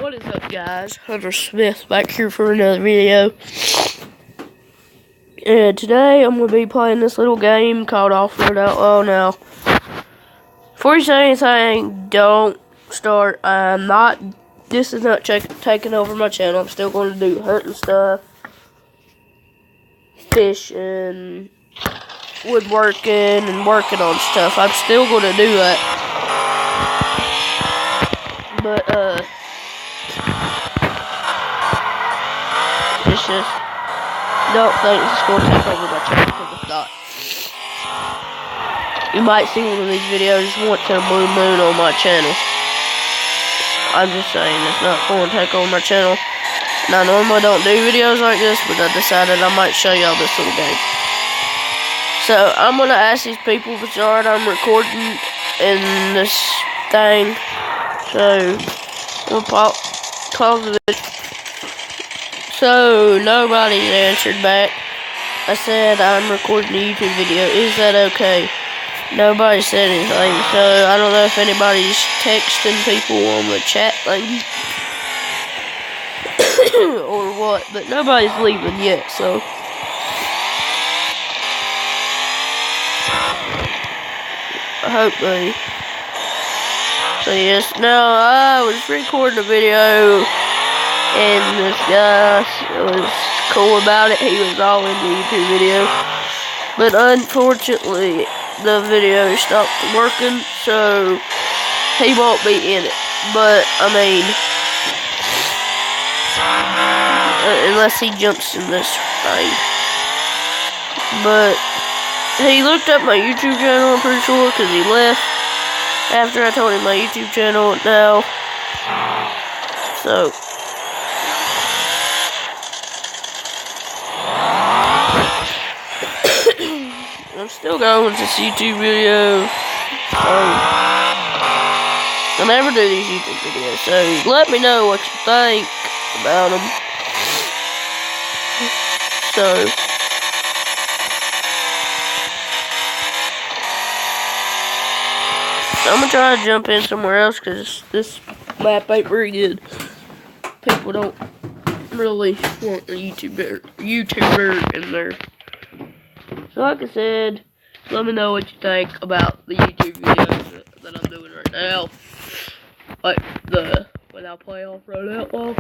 What is up, guys? Hunter Smith back here for another video. And today I'm going to be playing this little game called Offroad Outlaw. Now, before you say anything, don't start. This is not taking over my channel. I'm still going to do hunting stuff, fishing, woodworking, and working on stuff. I'm still going to do that. But, it's just, don't think it's going to take over my channel, because it's not. You might see one of these videos once in a blue moon on my channel. I'm just saying, it's not going to take over my channel. And I normally don't do videos like this, but I decided I might show y'all this little game. So, I'm going to ask these people to start. I'm recording in this thing. So, we'll pause the video. So, nobody's answered back. I said I'm recording a YouTube video. Is that okay? Nobody said anything. So, I don't know if anybody's texting people on the chat thing. or what. But nobody's leaving yet, so. I hope they. So, yes. Now, I was recording a video. And this guy was cool about it. He was all in the YouTube video. But unfortunately, the video stopped working, so he won't be in it. But, I mean, unless he jumps in this thing. But, he looked up my YouTube channel, I'm pretty sure, because he left after I told him my YouTube channel now. So, I'm still going with this YouTube video. I never do these YouTube videos, so let me know what you think about them. So, I'm gonna try to jump in somewhere else because this map ain't very good. People don't really want a YouTuber in there. So like I said, let me know what you think about the YouTube videos that I'm doing right now. Like when I play Offroad Outlaw.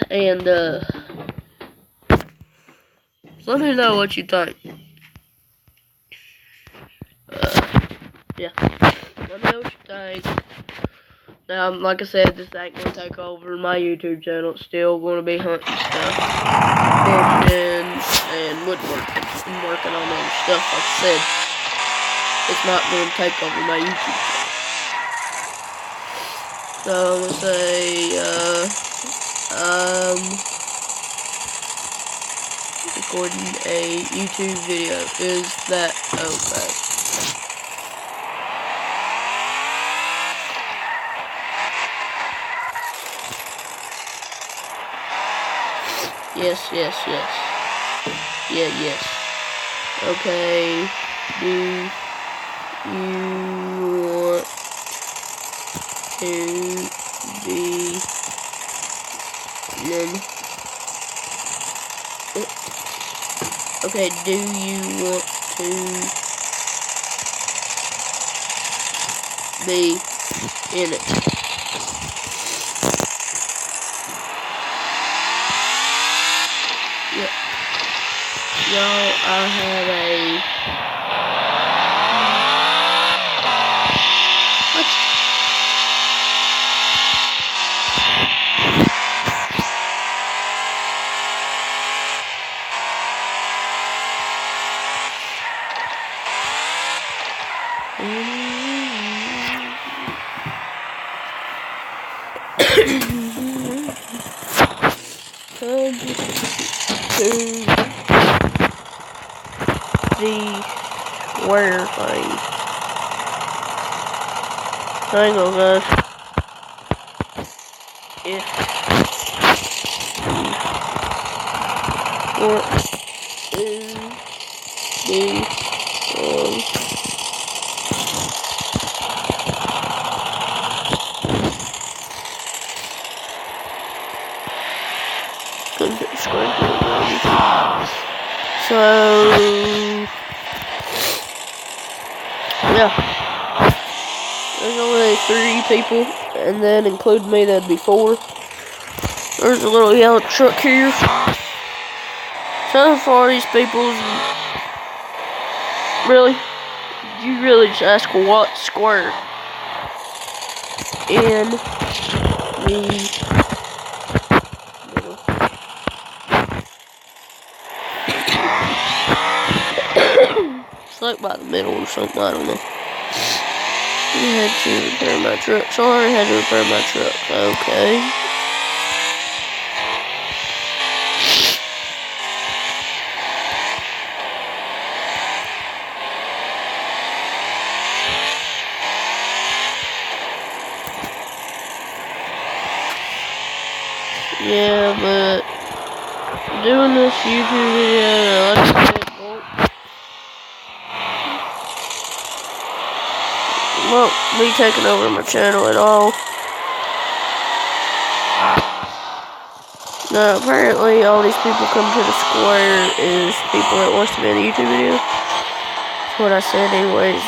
And let me know what you think. Yeah. Let me know what you think. Now, like I said, this ain't gonna take over my YouTube channel. It's still gonna be hunting stuff, fishing, and woodworking. I'm working on other stuff, like I said. It's not gonna take over my YouTube channel. So, I'm gonna say, recording a YouTube video. Is that okay? Yes. Yeah, yes. Okay. Do you want to be Okay, do you want to be in it? Y'all, I have a... What? The square thing. Hang on, guys. If you want to be So, yeah. There's only 3 people, and then including me, that'd be 4. There's a little yellow truck here. So far, these people's really, you really just ask what square in the middle. It's like by the middle or something, I don't know. You had to repair my truck. Sorry, I had to repair my truck. Okay. Yeah, but doing this YouTube video, like I said, won't be taking over my channel at all. Now, apparently, all these people come to the square is people that wants to be in the YouTube video. That's what I said anyways.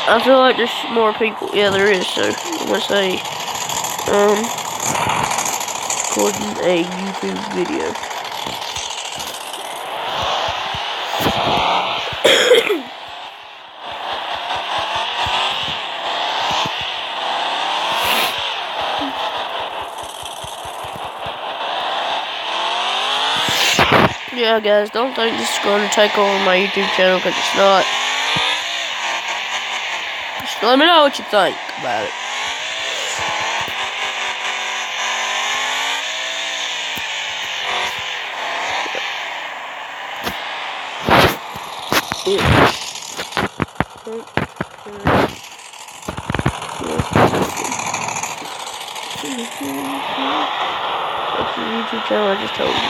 I feel like there's more people. Yeah, there is, so I'm gonna say, recording a YouTube video. Yeah, guys, don't think this is going to take over my YouTube channel, because it's not. Just let me know what you think about it. What's your YouTube channel? I just told you.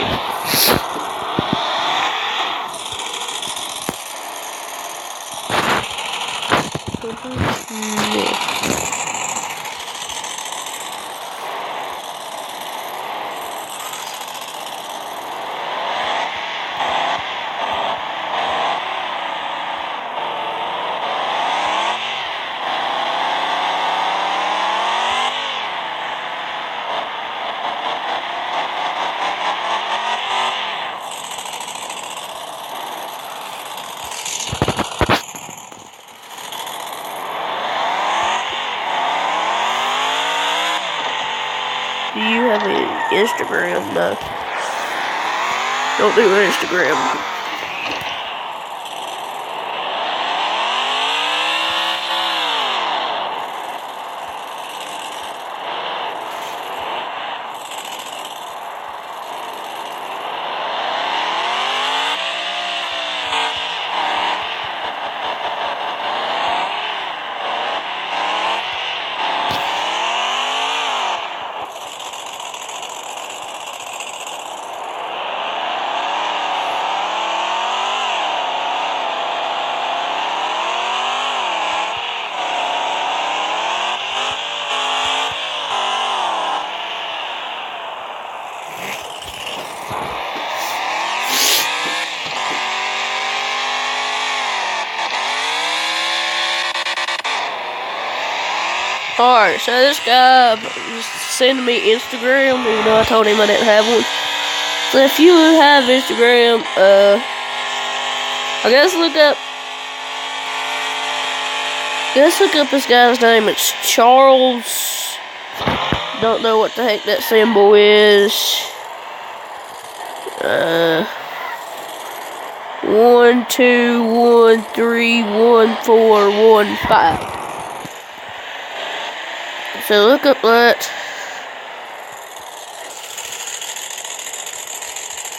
Do you have an Instagram? No. Don't do Instagram. Alright, so this guy was sending me Instagram, even though I told him I didn't have one. So if you have Instagram, I guess look up this guy's name. It's Charles. Don't know what the heck that symbol is. 12131415. So look up that.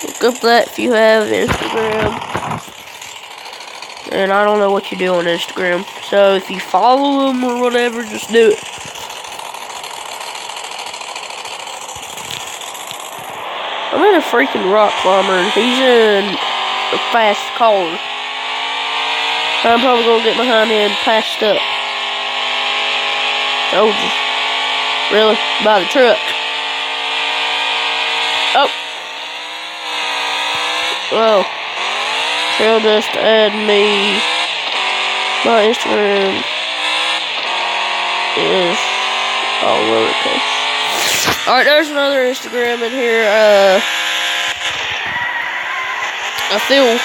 Look up that if you have Instagram. And I don't know what you do on Instagram. So if you follow them or whatever, just do it. I'm in a freaking rock climber and he's in a fast car. I'm probably gonna get behind him and passed up. Told you. Really? By the truck. Oh. Well, she'll just add me. My Instagram is all lowercase. Alright, there's another Instagram in here. I feel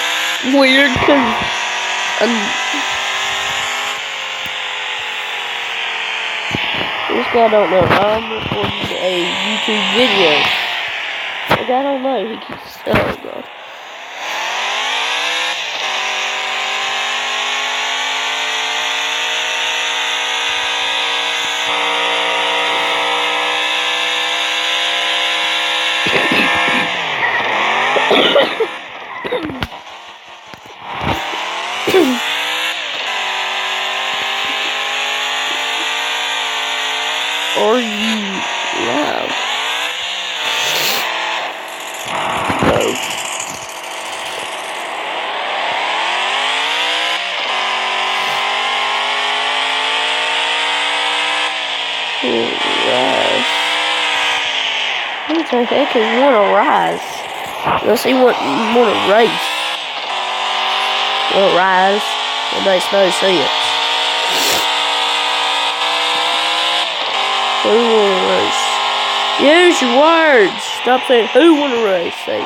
weird because this guy don't know I'm recording a YouTube video. Like, I don't know. He keeps. Oh god. Are you live? No. Rise. What the heck is wanna rise? Unless he wanna race. Wanna rise? That makes no sense. Who wanna race? Use your words. Stop saying who wanna race. Say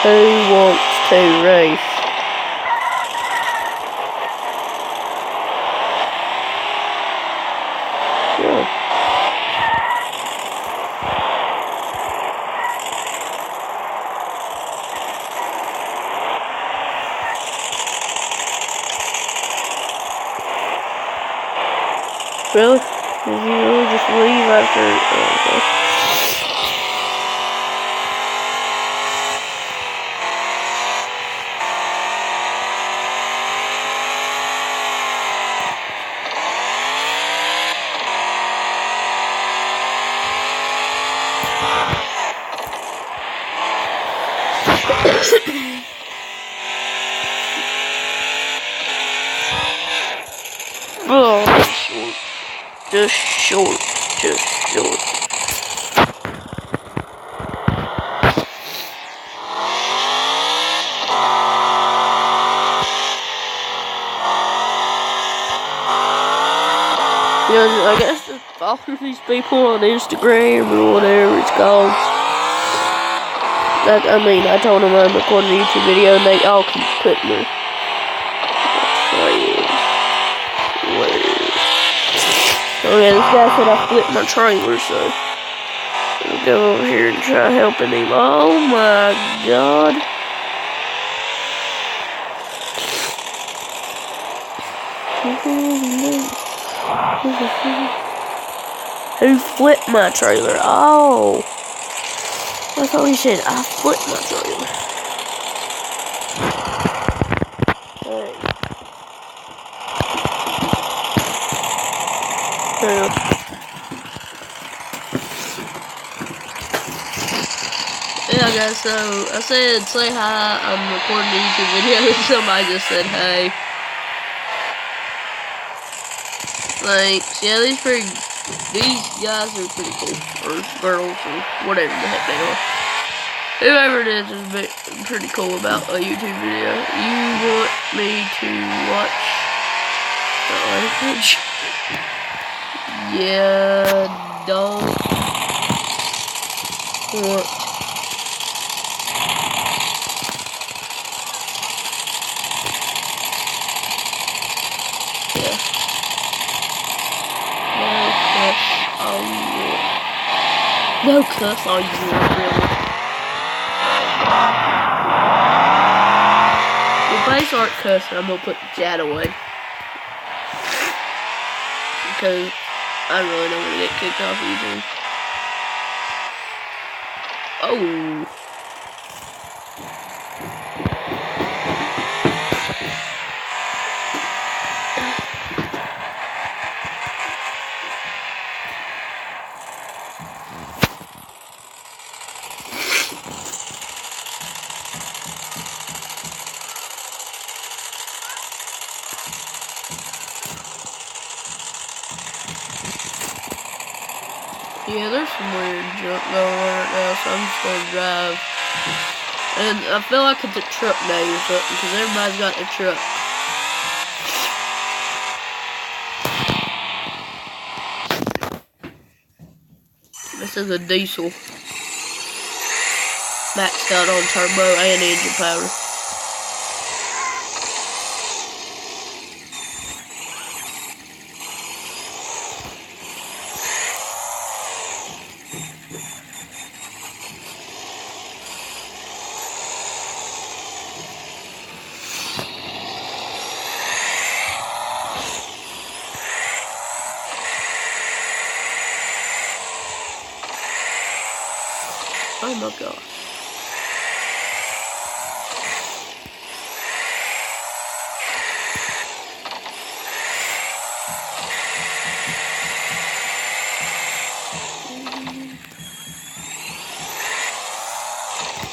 who wants to race. Yeah. Really? Did you really just leave after? Okay. Oh, short. Just short. Just short. Yeah, I guess just follow these people on Instagram or whatever it's called. Like, I mean, I told them I'm recording a YouTube video and they all keep putting their Oh yeah, this guy said I flipped my trailer, so I'll go over here and try helping him. Oh my god. Who flipped my trailer? Oh. I thought he said I flipped my trailer. Hey. Yeah guys, so I said say hi, I'm recording a YouTube video, and somebody just said hey. Thanks. Yeah, these guys are pretty cool, or girls, or whatever the heck they are. Whoever it is pretty cool about a YouTube video. You want me to watch the language? Yeah, don't want. Yeah. No cuss all you want, really. If I start cussing, I'm gonna put the chat away. Because I really don't want to get kicked off YouTube. Oh. Yeah, there's some weird junk going on right now, so I'm just gonna drive. And I feel like it's a truck day or something, because everybody's got their truck. This is a diesel. Maxed out on turbo and engine power. Oh my god.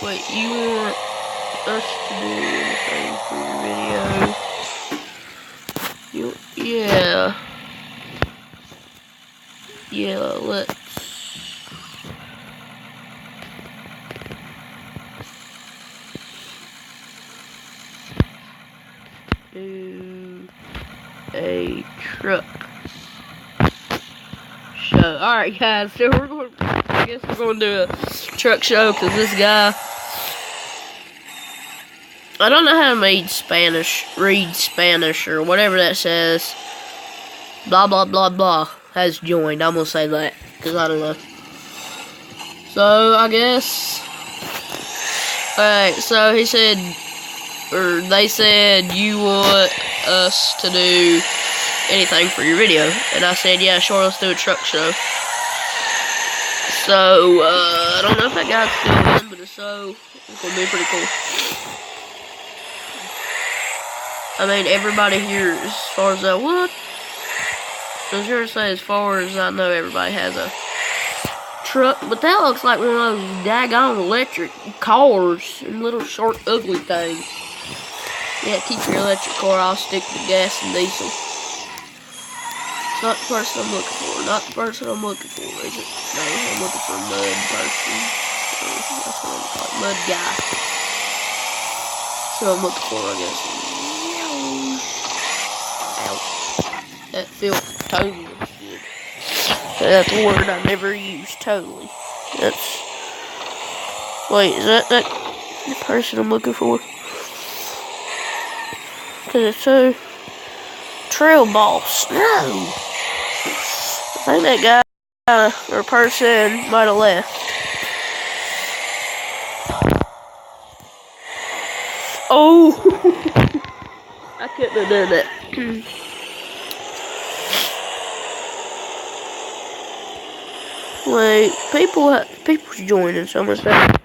Wait, you want us to do anything for your video? Yeah. Yeah, let's. Do a truck show. Alright guys, so I guess we're going to do a truck show because this guy, I don't know how to read Spanish or whatever that says. Blah blah blah blah has joined. I'm going to say that because I don't know. So I guess, alright, so he said, or they said, you want us to do anything for your video, and I said, yeah, sure, let's do a truck show. So, I don't know if that guy's still in, but if so, it's gonna be pretty cool. I mean, everybody here, as far as what? I was going to say, as far as I know, everybody has a truck, but that looks like one of those daggone electric cars and little short, ugly things. Yeah, keep your electric car, I'll stick to gas and diesel. It's not the person I'm looking for. Not the person I'm looking for, is it? No, I'm looking for a mud person. So that's what I'm calling mud guy. So I'm looking for, I guess. Ow. That feels totally good. That's a word I never use, totally. That's... Wait, is that the person I'm looking for? Because it's so... Trail boss. No! I think that guy, or person, might have left. Oh! I couldn't have done that. Wait, people's joining, so I'm gonna start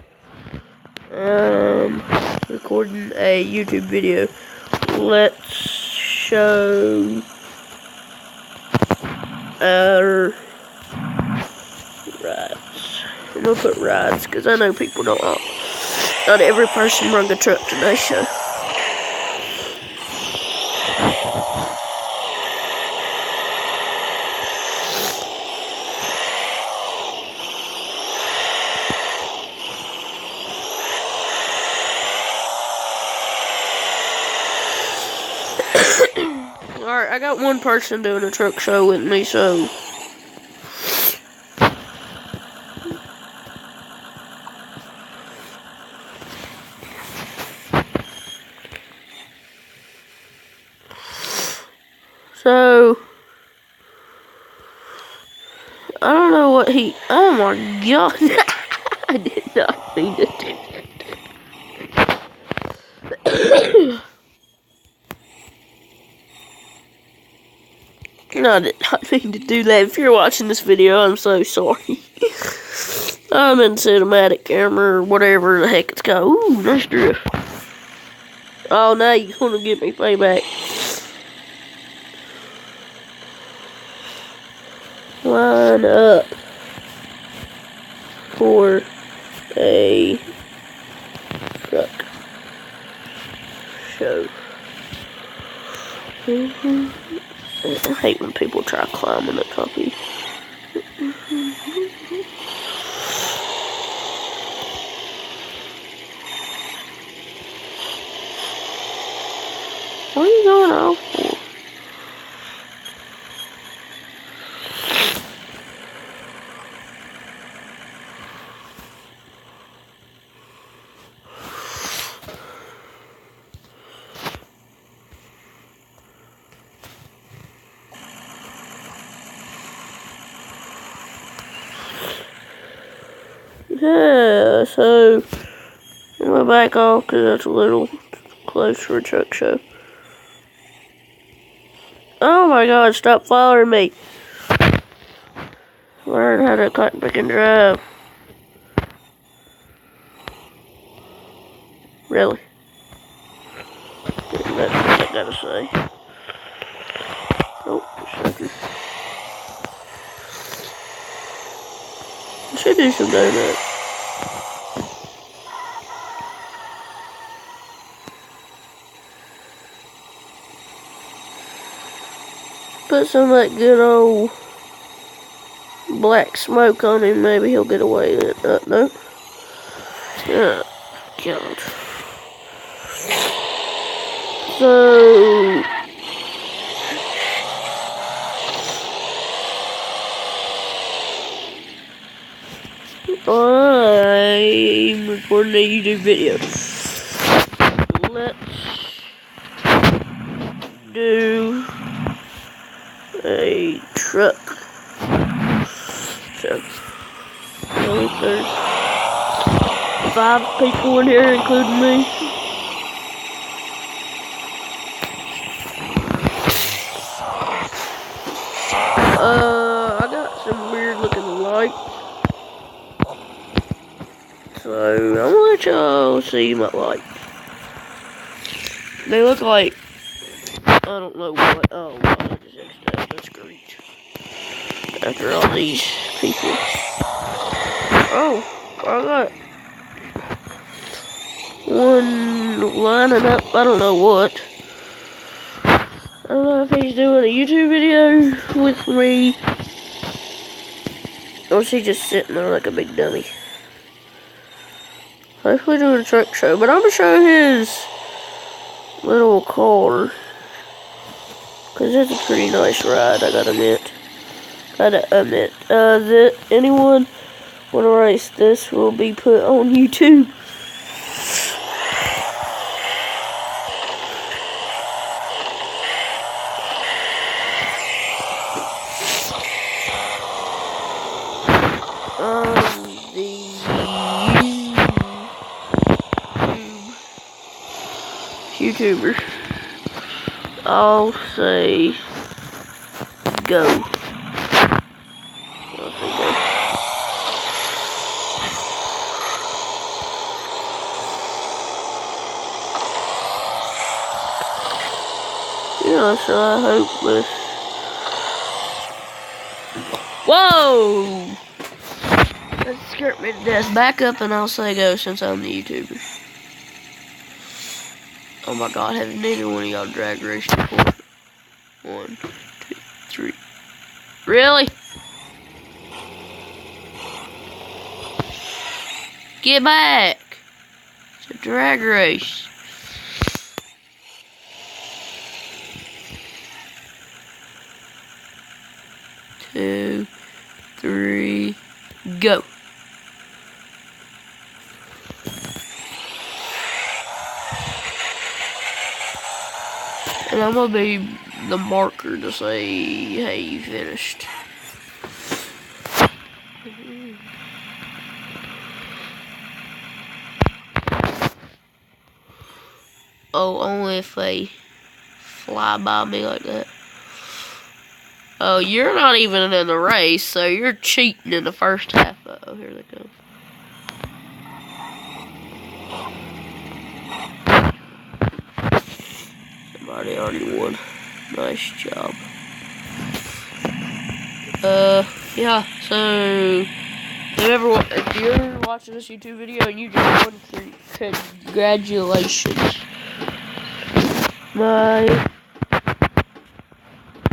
recording a YouTube video. Let's show our rides. I'm gonna put rides because I know people don't. Not every person run a truck today, so. Alright, I got one person doing a truck show with me, so. So. I don't know what he. Oh my god. I did not mean to do that. I did not mean to do that. If you're watching this video, I'm so sorry. I'm in cinematic camera or whatever the heck it's called. Ooh, nice drift. Oh, now you're gonna get me payback. Line up for a truck show. I hate when people try climbing the top of What are you going out for? Yeah, so I'm gonna back off because that's a little close for a truck show. Oh my god, stop following me. Learn how to cockpit and drive. Really? That's what I gotta say. Oh, sucker. I should do some donuts. Put some of that good old black smoke on him, maybe he'll get away with it. No. Oh, God. So, I'm recording a YouTube video. Let's do a truck. So, I think there's 5 people in here, including me. I got some weird looking lights. So, I'm gonna let y'all see my lights. They look like, I don't know what. Oh, wow, I just X'd out. That's great. After all these people. Oh, I got one lining up. I don't know what. I don't know if he's doing a YouTube video with me, or is he just sitting there like a big dummy? Hopefully doing a truck show, but I'm gonna show his little car, cause it's a pretty nice ride. I gotta admit. That anyone wanna race this will be put on YouTube. YouTuber, I'll say go. Yeah, so I hope this. Whoa! That scared me to death. Back up and I'll say go since I'm the YouTuber. Oh my god, have neither one of y'all drag raced before? 1, 2, 3. Really? Get back! It's a drag race. Two, 3, go. And I'm gonna be the marker to say, hey, you finished. Oh, only if they fly by me like that. Oh, you're not even in the race, so you're cheating in the first half. Oh, here they come. Somebody already won. Nice job. Yeah, so if you're watching this YouTube video and you just won, congratulations. My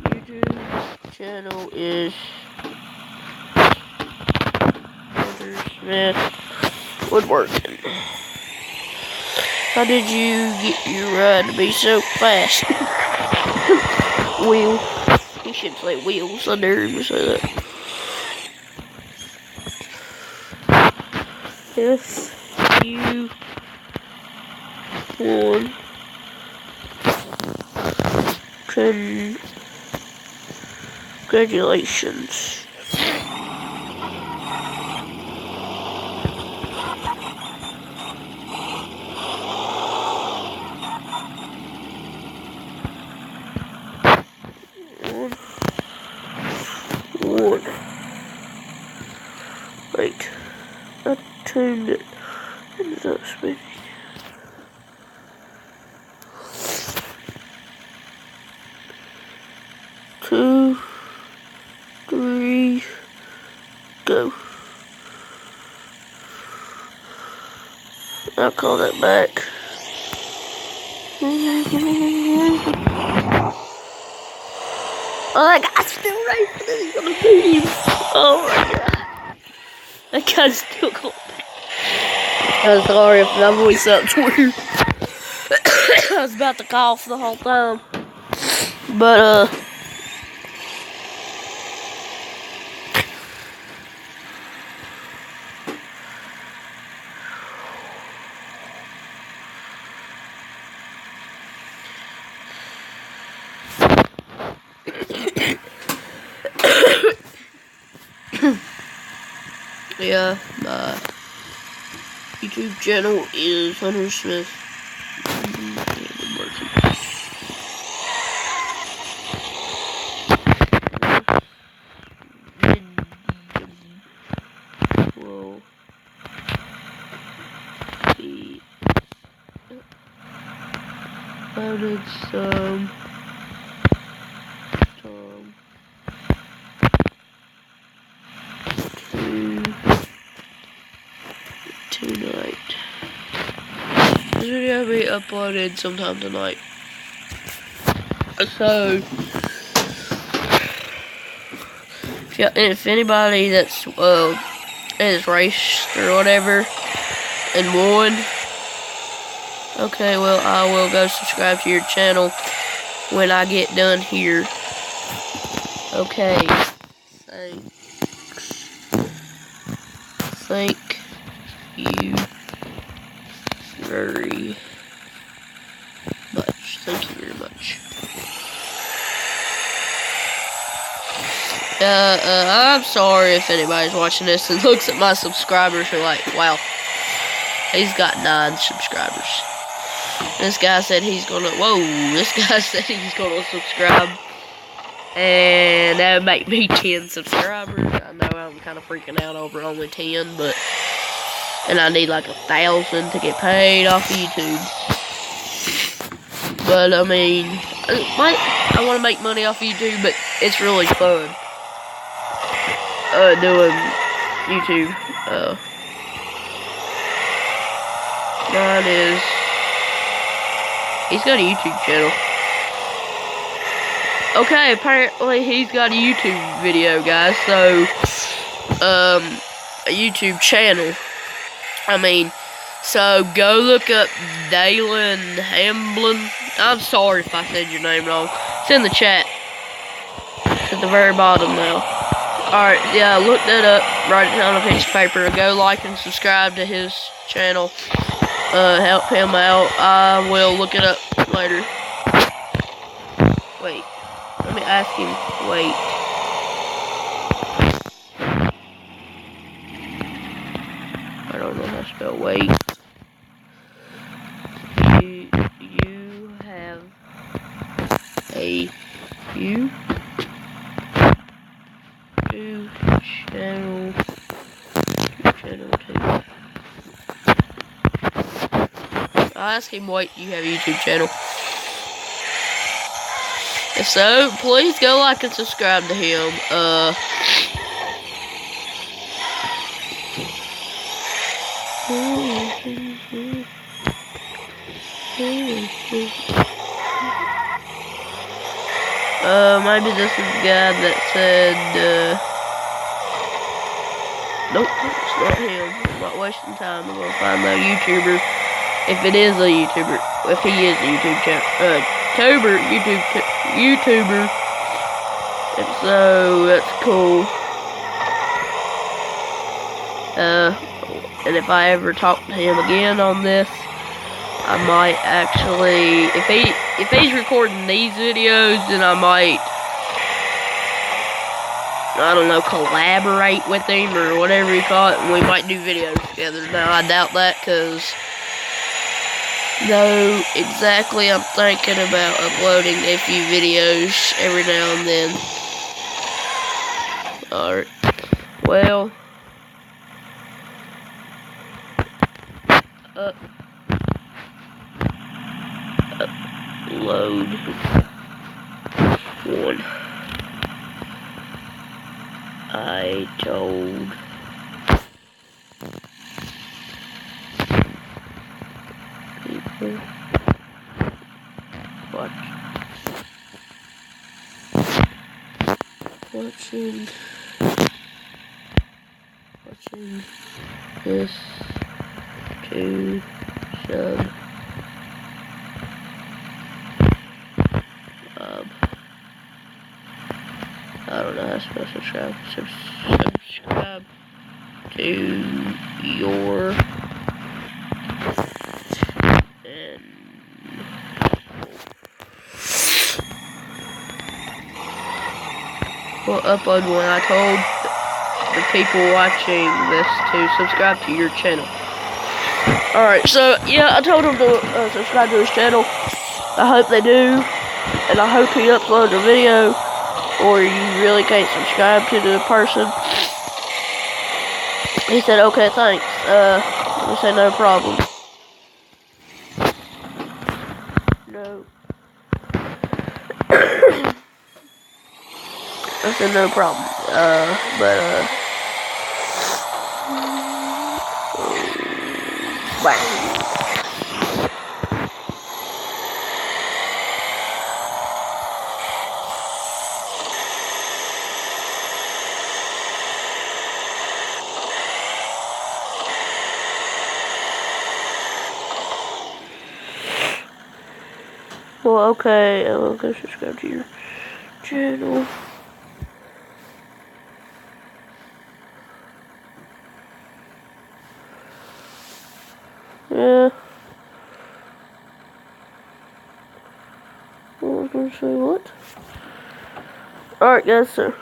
YouTube channel is Smith Woodworking. How did you get your ride to be so fast? Wheels. You should say wheels. I dare you to say that. If you won, congratulations. One. Wait, I tuned it. Ended up speaking. 2, 3, go. I'll call that back. Oh, that guy's still racing. He's gonna beat him. Oh my god. That guy's still going back. I'm sorry if my voice sounds weird. I was about to cough the whole time. But, yeah, my YouTube channel is Hunter Smith. Will be loaded some tonight. This video will be uploaded sometime tonight. So, if anybody that's has raced or whatever and won, okay, well, I will go subscribe to your channel when I get done here. Okay, thanks. Thank you very much. Thank you very much. I'm sorry if anybody's watching this and looks at my subscribers and like, wow, he's got 9 subscribers. This guy said he's gonna, this guy said he's gonna subscribe, and that would make me 10 subscribers. I know I'm kind of freaking out over only 10, but, and I need like 1,000 to get paid off of YouTube. But, I mean, I want to make money off of YouTube, but it's really fun. Doing YouTube. Mine is, he's got a YouTube channel. Okay, apparently he's got a YouTube video, guys. So, a YouTube channel. I mean, so go look up Dalen Hamblin. I'm sorry if I said your name wrong. It's in the chat. It's at the very bottom now. Alright, yeah, look that up, write it down on a piece of paper, go like and subscribe to his channel, help him out. I will look it up later. Wait, let me ask him, wait. I don't know how to spell wait. You have a channel 2. I'll ask him, wait, you have a YouTube channel? If so, please go like and subscribe to him. Maybe this is the guy that said, nope. it's not him. I'm not wasting time. I'm gonna find that YouTuber. If it is a YouTuber, if he is a YouTube YouTuber, and so that's cool. And if I ever talk to him again on this, I might actually, if he's recording these videos, then I might, I don't know, collaborate with him or whatever you call it, and we might do videos together. Now, I doubt that, because, no, exactly, I'm thinking about uploading a few videos every now and then. Alright, well, upload one. I told people watching this to sub. I don't know how to spell subscribe. Subscribe to your and we'll upload one. I told the people watching this to subscribe to your channel. Alright, so yeah, I told them to subscribe to his channel. I hope they do, and I hope he uploads a video, or you really can't subscribe to the person. He said, okay, thanks. I said, no problem. No. I said, no problem. Bang. Well, okay, I'll go subscribe to your channel. Yeah. I was gonna say what? Alright, guys, so.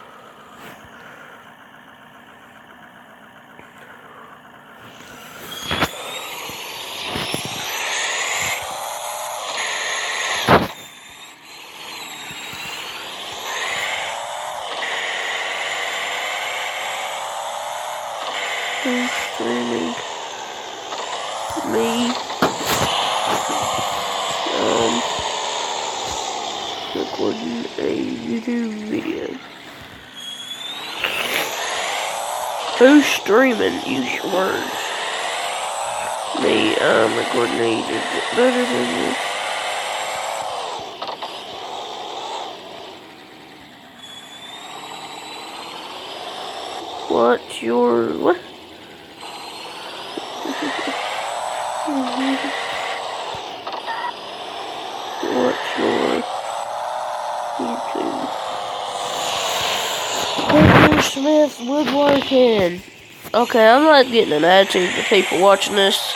Streaming me recording a YouTube video. Who's streaming? Use your words. Me, recording a video. What's your what? What's your YouTube? Smith Woodworking. Okay, I'm not getting an attitude to people watching this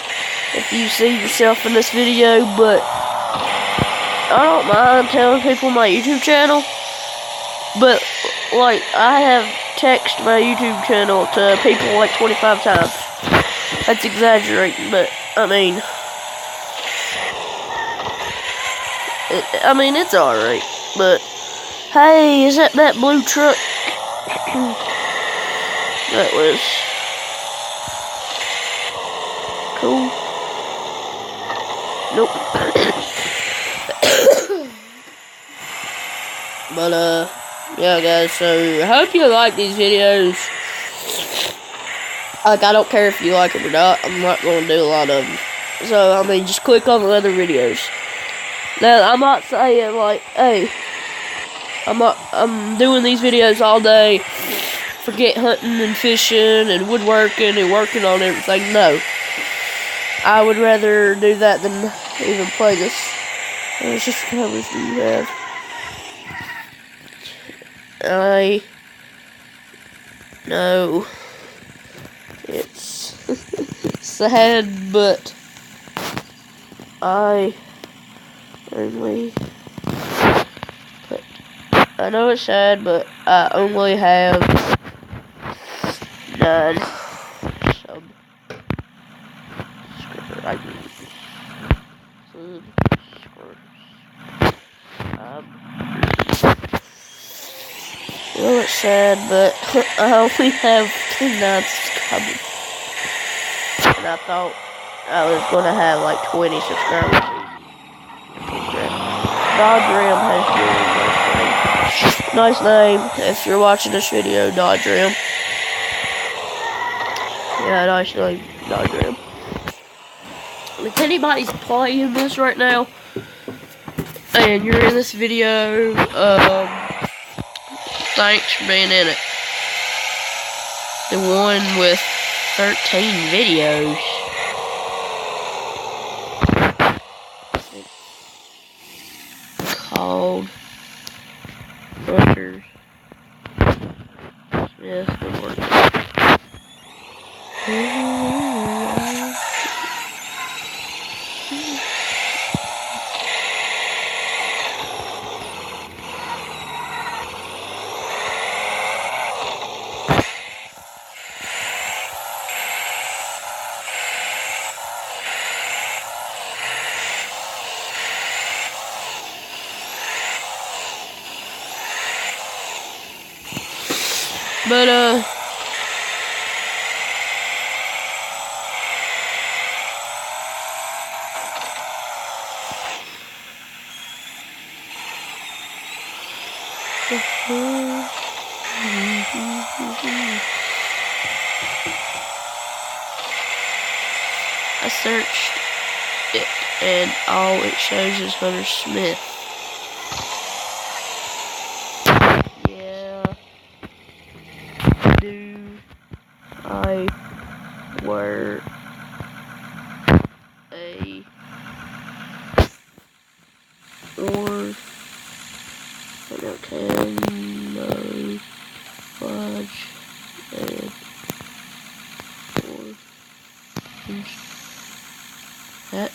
if you see yourself in this video, but I don't mind telling people my YouTube channel. But, like, I have texted my YouTube channel to people like 25 times. That's exaggerating, but, I mean, it's alright, but, hey, is that blue truck? That was cool. Nope. But, yeah, guys, so I hope you like these videos. Like, I don't care if you like them or not. I'm not going to do a lot of them. So, I mean, just click on the other videos. Now, I'm not saying, like, hey, I'm doing these videos all day forget hunting and fishing and woodworking and working on everything. No. I would rather do that than even play this. It's just covers do you have? I know it's sad, but I know it's sad, but I only have 9 subscribers. I know it's sad, but I only have 9 subscribers. And I thought I was gonna have like 20 subscribers. Dodge Ram has really nice name. If you're watching this video, Dodge Ram. Yeah, nice name, Dodge Ram. If anybody's playing this right now, and you're in this video, thanks for being in it. The one with 13 videos. Called Rushers. Yes, Woodworking. But, I searched it, and all it shows is Hunter Smith. Yeah. Do I wear a camouflage and hat?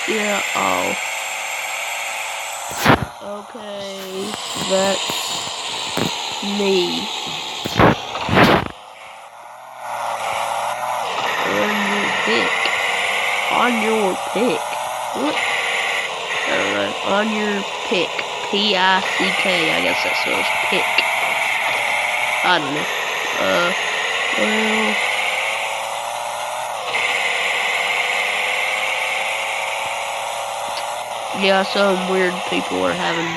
Yeah, oh. Okay, that's me. On your pick. What? I don't know. On your pick. P-I-C-K. I guess that spells pick. I don't know. Well. Yeah, some weird people are having.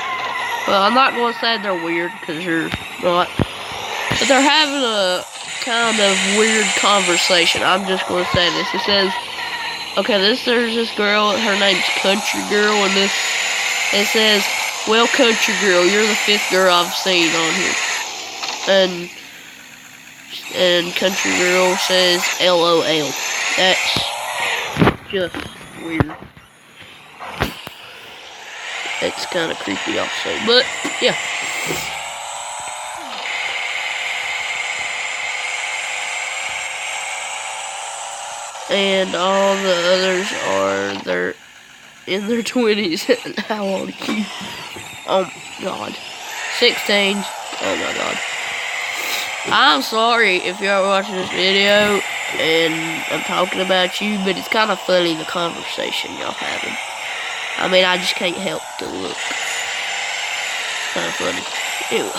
Well, I'm not going to say they're weird because they're not. But they're having a kind of weird conversation. I'm just going to say this. It says, okay, there's this girl, her name's Country Girl, and it says, well, Country Girl, you're the 5th girl I've seen on here. And Country Girl says, LOL. That's just weird. It's kind of creepy also, but, yeah. And all the others they're in their 20s. How old are you? Oh, God. 16. Oh, my God. I'm sorry if you're watching this video and I'm talking about you, but it's kind of funny, the conversation y'all having. I mean, I just can't help to look. It's kind of funny. Anyways.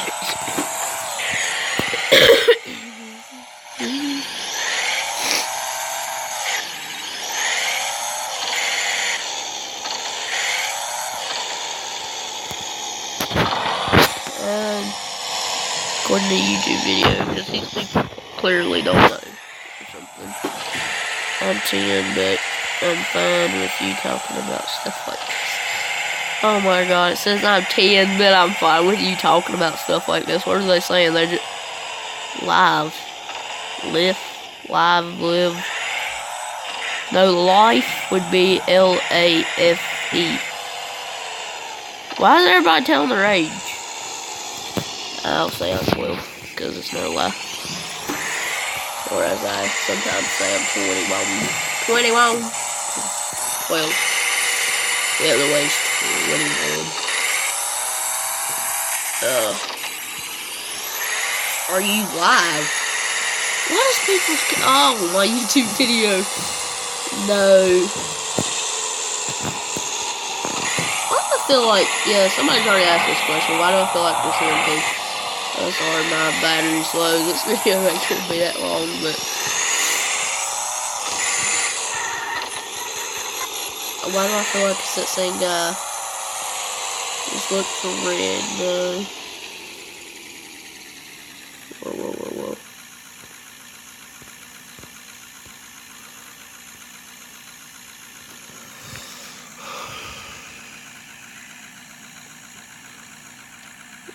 According to YouTube video, because these people clearly don't know or something. I'm 10, but I'm fine with you talking about stuff like this. Oh my god, it says I'm 10, but I'm fine with you talking about stuff like this. What are they saying? They're just live. Live. No, life would be L-A-F-E. Why is everybody telling their age? I'll say I'm 12, because it's no lie. Or as I sometimes say, I'm 21. 21! 12. Yeah, the way's 21. Are you live? Why does people... Oh, my YouTube video. No. Why do I feel like... Yeah, somebody's already asked this question. Why do I feel like this here? Oh, sorry, my battery's low. This video ain't gonna be that long, but... Why do I feel like it's that same guy? Just look for red, no. Whoa.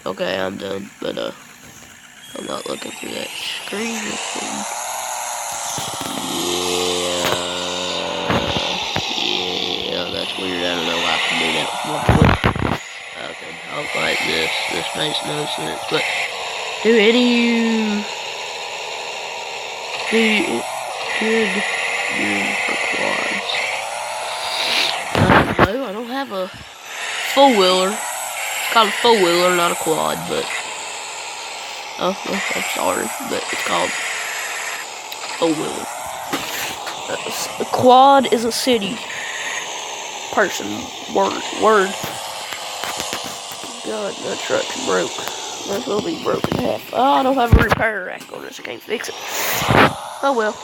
Okay, I'm done, but I'm not looking through that screen. Yeah, that's weird. I don't know why I can do that with my foot. Okay, I'll like this. This makes no sense. But do any good for quads? No, I don't have a four-wheeler. It's called a four-wheeler, not a quad, but... Oh, I'm sorry, but it's called four-wheeler. A quad is a city person word. God, that truck's broke. Might as well be broken in half. Oh, I don't have a repair rack on this. I can't fix it. Oh well.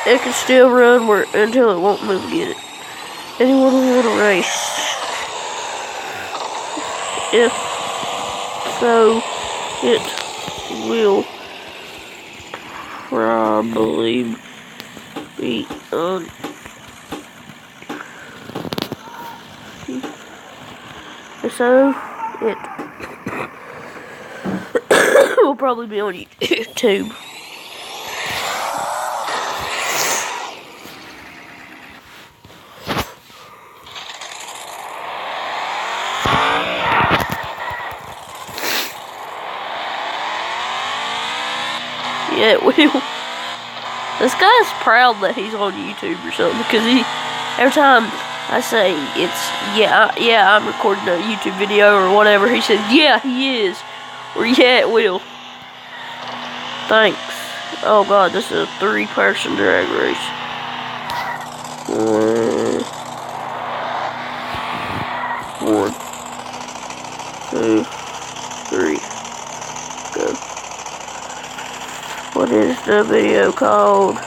It can still run until it won't move again. Anyone want to race? If so, it will probably be on. So it will probably be on YouTube. Yeah, it will. This guy's proud that he's on YouTube or something, because every time I say yeah, I'm recording a YouTube video or whatever, he says, yeah, he is. Or yeah, it will. Thanks. Oh god, this is a 3-person drag race. 1, 2, 3, go. What is the video called?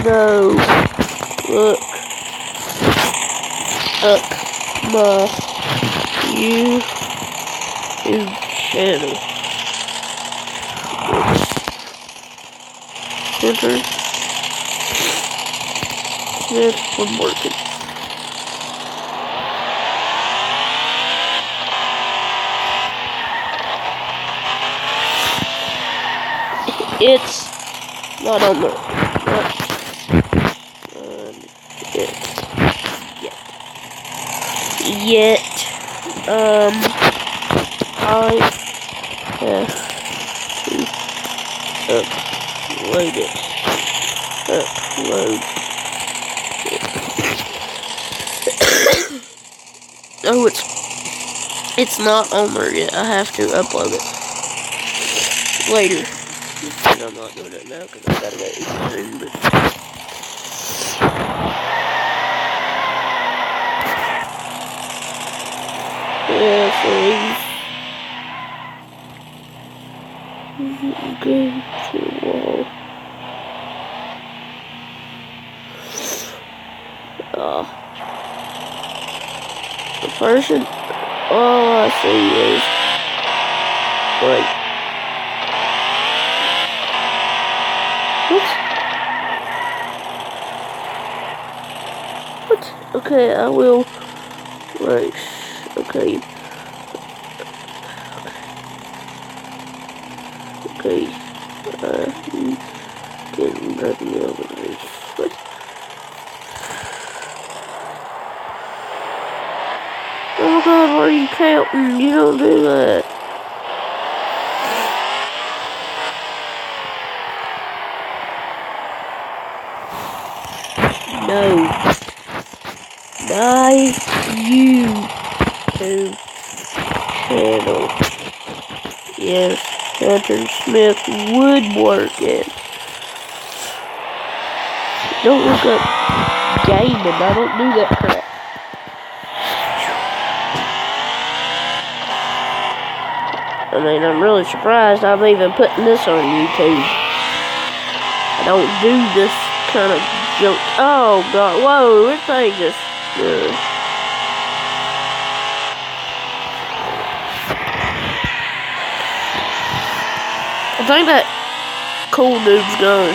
No. Look up my YouTube channel. Enter. Smith Woodworking. It's not on the yet. I have to upload it. Oh, it's not on there yet. I have to upload it later. And I'm not doing it now because I gotta go eat soon, but Yeah, please. Go to the wall. The person, all I see is, wait. What? Okay, I will, right, okay. Okay, getting ready over this. What? Oh God, why are you counting? You don't do that. No. My YouTube channel. Yes, Hunter Smith Woodworking. Don't look up gaming. I don't do that crap. I mean, I'm really surprised I'm even putting this on YouTube. I don't do this kind of junk. Oh God, whoa, this thing just. I think that cool dude's gone.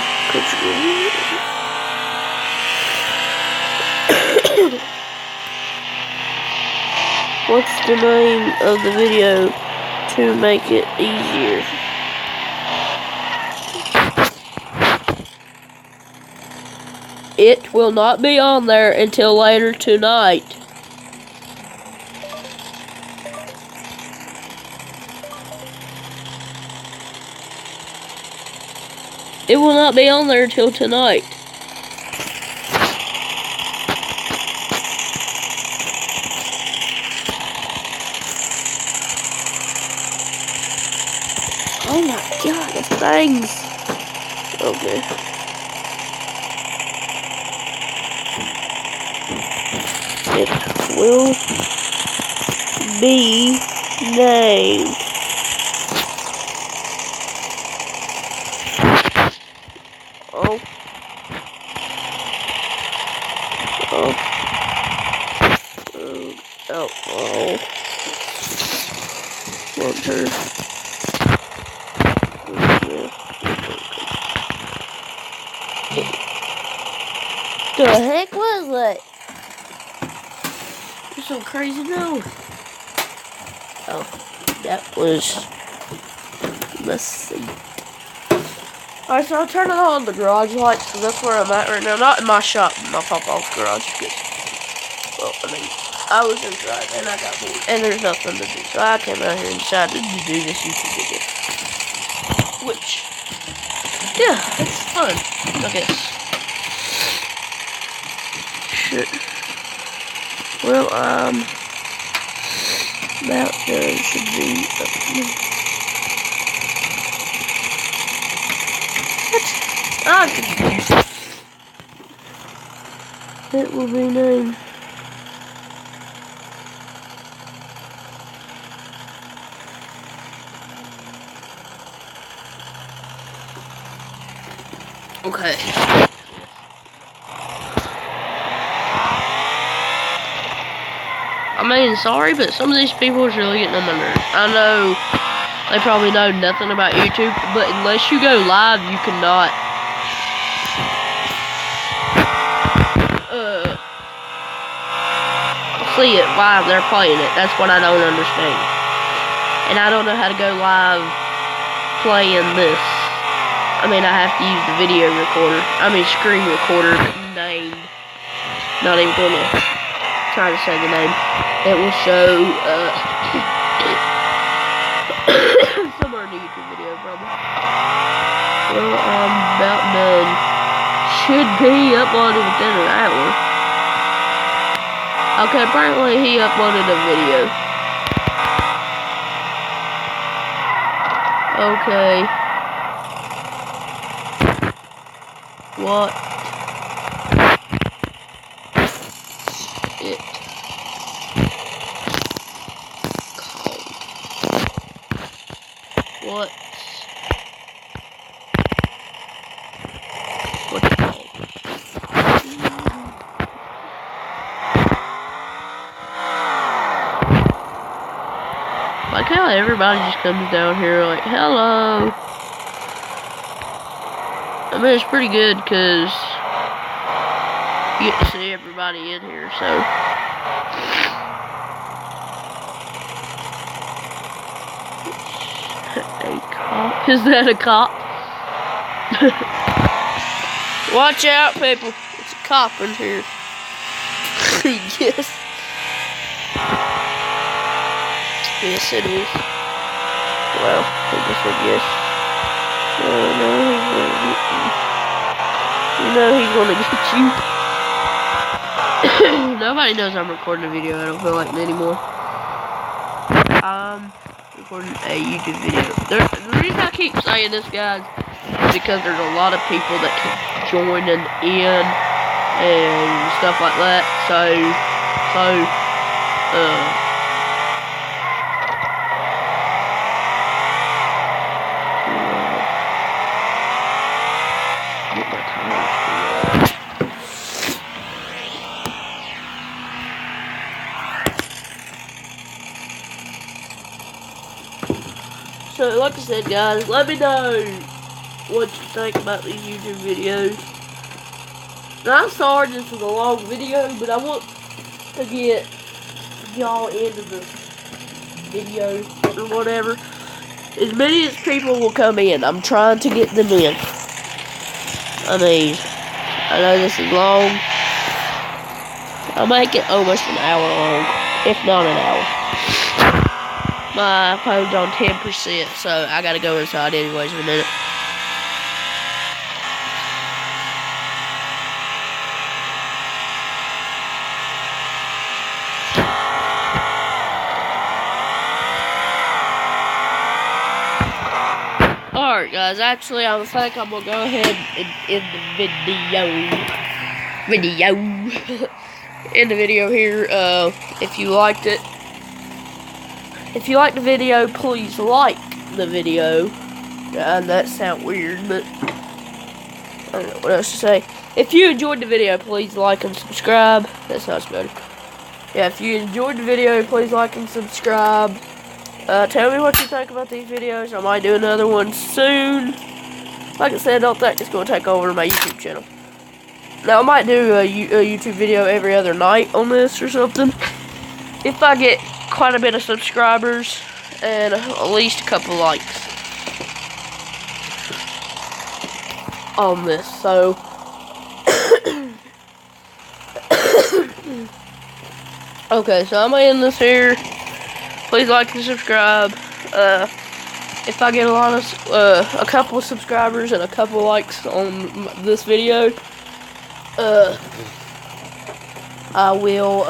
What's the name of the video to make it easier? It will not be on there until later tonight. It will not be on there until tonight. Oh my God, this thing's... Okay. It will be named. Oh. Oh. Outlaw. Hunter. The heck was that? There's some crazy noise. Oh, that was the seat. Alright, so I'll turn on the garage lights because that's where I'm at right now. Not in my shop, my papa's garage. Well, I mean, I was inside and I got bored and there's nothing to do. So I came out here and decided to do this YouTube video. Which, yeah, it's fun, I guess. Shit. Well, about done. Should be up here. What? I'm confused. It will be named. Okay. I mean, sorry, but some of these people is really getting on my nerves. I know they probably know nothing about YouTube, but unless you go live, you cannot see it live. They're playing it. That's what I don't understand. And I don't know how to go live playing this. I mean, I have to use the video recorder. I mean, screen recorder name. Not even gonna try to say the name. It will show somewhere in the YouTube video, probably. Well, I'm about done. Should be uploaded within an hour. Okay, apparently he uploaded a video. Okay. What? how everybody just comes down here like, hello. I mean, it's pretty good because you get to see everybody in here, so. A cop? Is that a cop? Watch out, people. It's a cop in here. Yes. Yes, it is. Well, I guess I guess. Oh, no, he's gonna get you. You know he's gonna get you. Nobody knows I'm recording a video. I don't feel like me anymore. I'm recording a YouTube video. The reason I keep saying this, guys, is because there's a lot of people that keep joining in and stuff like that. Get my tires. So, like I said, guys, let me know what you think about these YouTube videos. Now, I'm sorry this is a long video, but I want to get y'all into the video or whatever. As many as people will come in, I'm trying to get them in. I mean, I know this is long. I'll make it almost an hour long, if not an hour. My phone's on 10%, so I gotta go inside anyways in a minute. Alright, guys, actually, I think I'm gonna go ahead and end the end the video here. If you liked it, if you liked the video, please like the video. And that sounds weird, but I don't know what else to say. If you enjoyed the video, please like and subscribe. That sounds better. Yeah, if you enjoyed the video, please like and subscribe. Tell me what you think about these videos. I might do another one soon. Like I said, I don't think it's going to take over my YouTube channel. Now, I might do a YouTube video every other night on this or something. If I get quite a bit of subscribers and at least a couple likes on this. So, okay, so I'm going to end this here. Please like and subscribe. If I get a couple of subscribers and a couple of likes on this video, I will,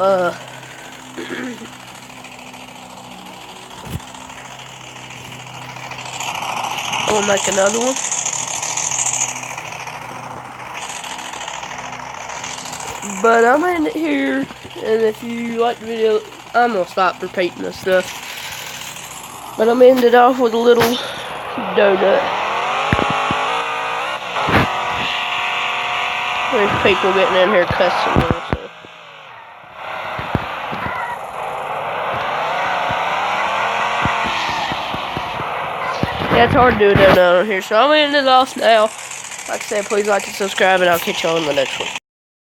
I'll make another one. But I'm in it here, and if you like the video, I'm gonna stop repeating this stuff. But I'm ending it off with a little donut. There's people getting in here cussing now, so. Yeah, it's hard to do a donut on here, so I'm ending it off now. Like I said, please like and subscribe, and I'll catch y'all in the next one.